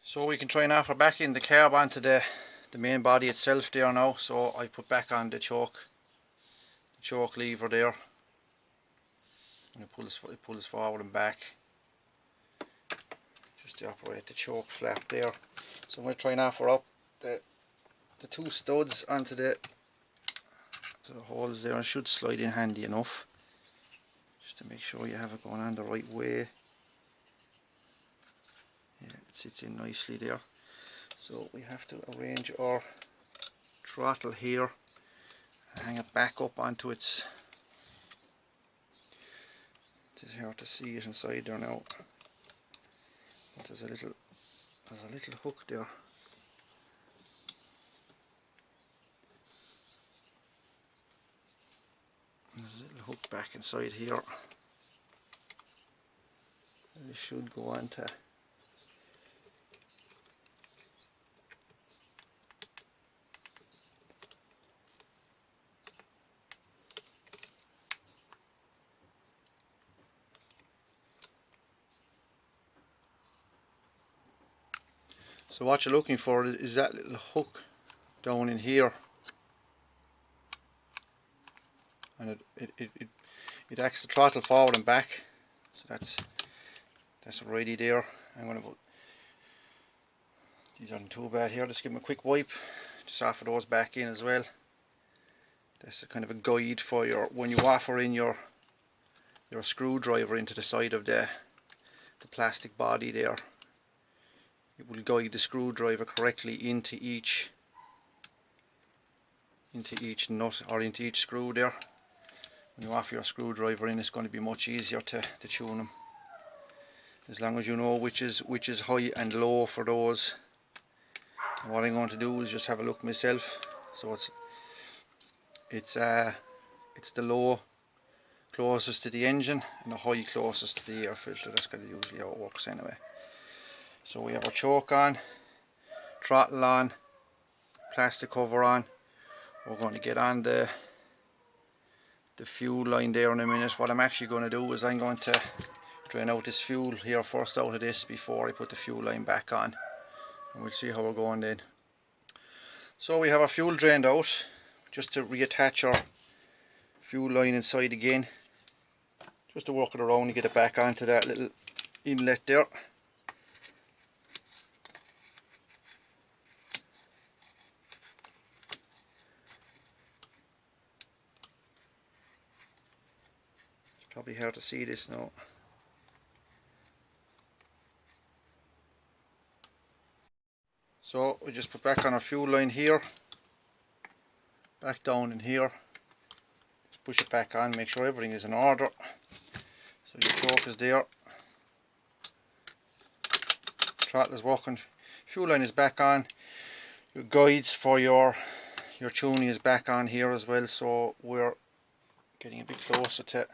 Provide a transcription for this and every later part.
So we can try and offer back in the carb onto the main body itself there now. So I put back on the choke lever there, and it pulls forward and back just to operate the choke flap there. So I'm going to try and offer up the two studs onto the holes there. It should slide in handy enough, just to make sure you have it going on the right way. Yeah, it sits in nicely there. So we have to arrange our throttle here and hang it back up onto its. It's hard to see it inside there now. But there's a little hook there. There's a little hook back inside here. It should go on to. So what you're looking for is that little hook down in here, and it acts the throttle forward and back. So that's already there. I'm going to put these aren't too bad here. Just give them a quick wipe, just offer those back in as well. That's a kind of a guide for when you offer in your screwdriver into the side of the plastic body there. It will guide the screwdriver correctly into each nut or into each screw there. When you offer your screwdriver in, it's going to be much easier to tune them, as long as you know which is high and low for those. And what I'm going to do is just have a look myself. So it's the low closest to the engine and the high closest to the air filter. That's kind of usually how it works anyway. So we have our choke on, throttle on, plastic cover on. We're going to get on the fuel line there in a minute. What I'm actually going to do is I'm going to drain out this fuel here first out of this before I put the fuel line back on, and we'll see how we're going then. So we have our fuel drained out. Just to reattach our fuel line inside again, just to work it around and get it back onto that little inlet there. It's probably hard to see this now. So we just put back on our fuel line here, back down in here, just push it back on, make sure everything is in order. So your choke is there, throttle is working, fuel line is back on, your guides for your tuning is back on here as well. So we're getting a bit closer to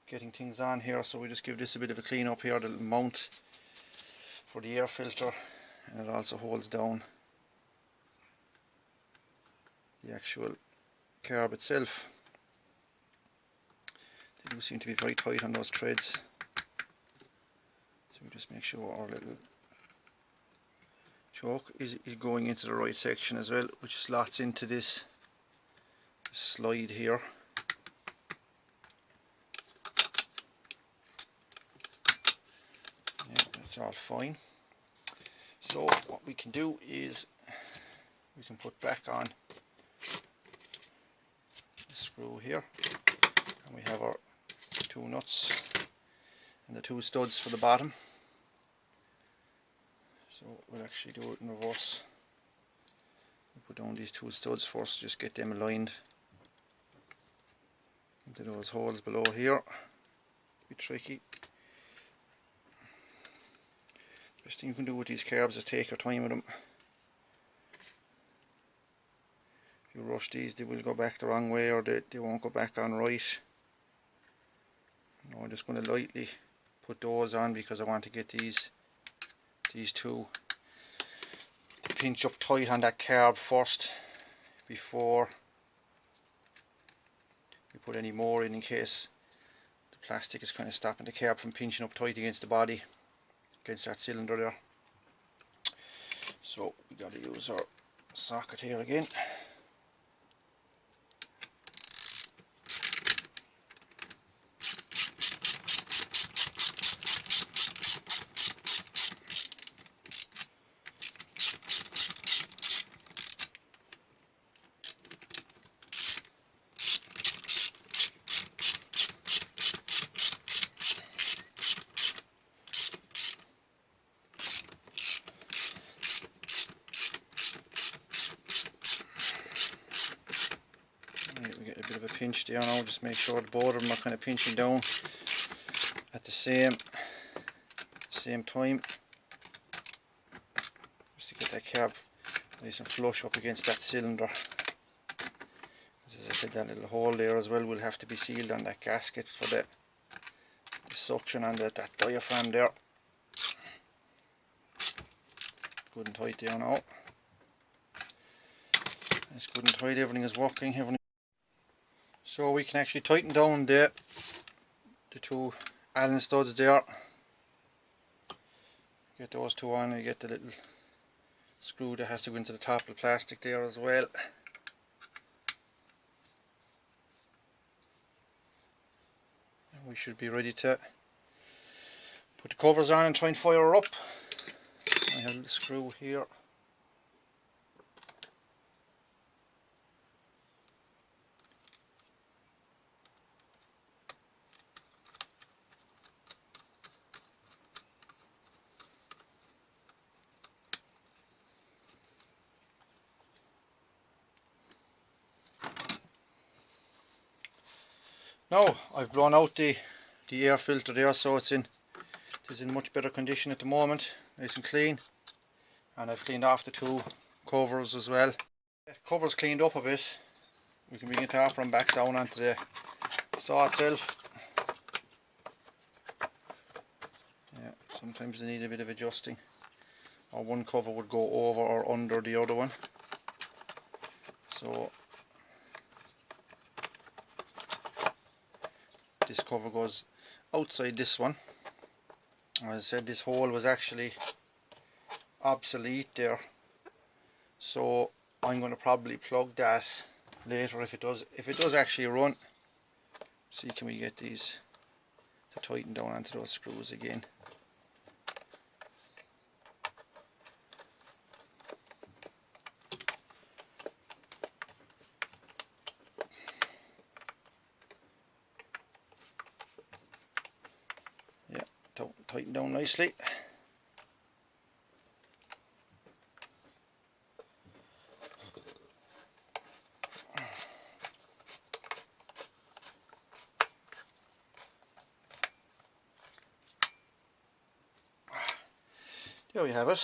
getting things on here. So we just give this a bit of a clean up here, the little mount for the air filter, and it also holds down the actual carb itself. They do seem to be very tight on those threads, so we just make sure our little choke is going into the right section as well, which slots into this slide here. Yeah, that's all fine. So what we can do is we can put back on the screw here, and we have our two nuts and the two studs for the bottom. So we'll actually do it in reverse. We'll put down these two studs first, just get them aligned into those holes below here. A bit tricky. Best thing you can do with these carbs is take your time with them. If you rush these, they will go back the wrong way, or they won't go back on right. Now I'm just going to lightly put those on because I want to get these two to pinch up tight on that carb first before we put any more in case the plastic is kind of stopping the carb from pinching up tight against the body, against that cylinder there. So we got to use our socket here again. We get a bit of a pinch there now, just make sure the both of them are kind of pinching down at the same time, just to get that carb nice and flush up against that cylinder. As I said, that little hole there as well will have to be sealed on that gasket for the suction on that diaphragm there. Good and tight there now. It's good and tight, everything is working. So we can actually tighten down the two Allen studs there. Get those two on, and you get the little screw that has to go into the top of the plastic there as well. And we should be ready to put the covers on and try and fire her up. I have a little screw here. Now I've blown out the air filter there, so it's in much better condition at the moment, nice and clean. And I've cleaned off the two covers as well. The cover's cleaned up a bit. We can bring it off and back down onto the saw itself. Yeah, sometimes they need a bit of adjusting, or one cover would go over or under the other one. So this cover goes outside this one. As I said, this hole was actually obsolete there, so I'm going to probably plug that later if it does actually run. See, can we get these to tighten down onto those screws again. Tighten down nicely. There we have it.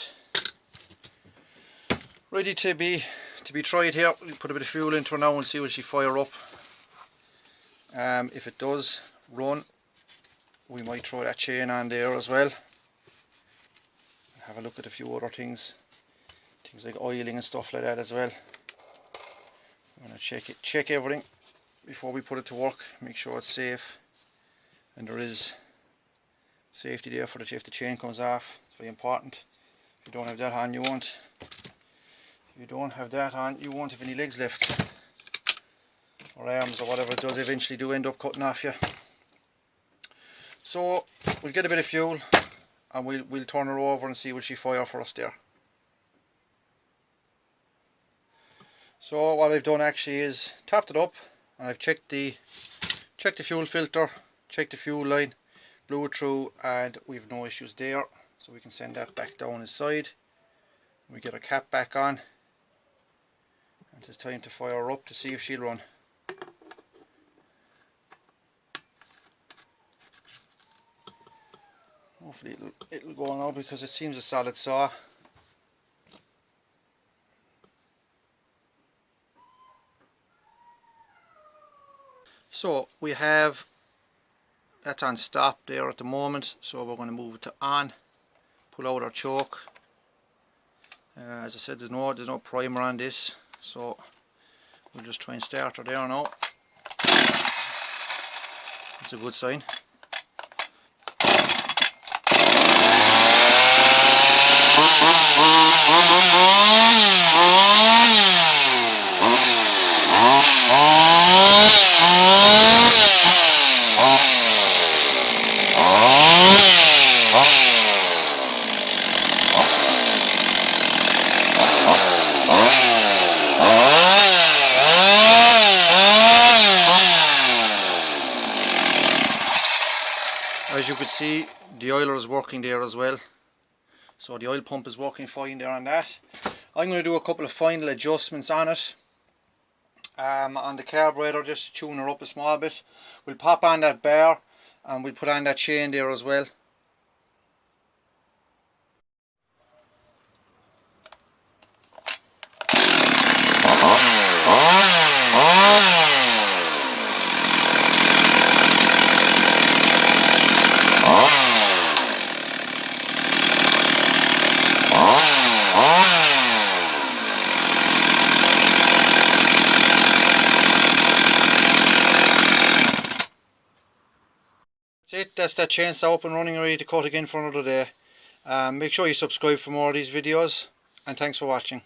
Ready to be tried here. We'll put a bit of fuel into her now and see what she fire up. If it does run, we might throw that chain on there as well. Have a look at a few other things like oiling and stuff like that as well. I'm going to check everything before we put it to work, make sure it's safe, and there is safety there for if the chain comes off. It's very important. If you don't have that on, you won't. If you don't have that on, you won't have any legs left, or arms, or whatever it does eventually do end up cutting off you. So we'll get a bit of fuel and we'll turn her over and see what she fire for us there. So what I've done actually is tapped it up, and I've checked the fuel filter, checked the fuel line, blew it through, and we've no issues there. So we can send that back down inside. We get our cap back on, and it's time to fire her up to see if she'll run. Hopefully it'll go now, because it seems a solid saw. So we have that's on stop there at the moment, so we're going to move it to on, pull out our choke. As I said, there's no primer on this, so we'll just try and start her there now. That's a good sign. As you can see, the oiler is working there as well, so the oil pump is working fine there on that. I'm going to do a couple of final adjustments on it, on the carburetor, just to tune her up a small bit. We'll pop on that bar and we'll put on that chain there as well. That's that chainsaw up and running, ready to cut again for another day. Make sure you subscribe for more of these videos, and thanks for watching.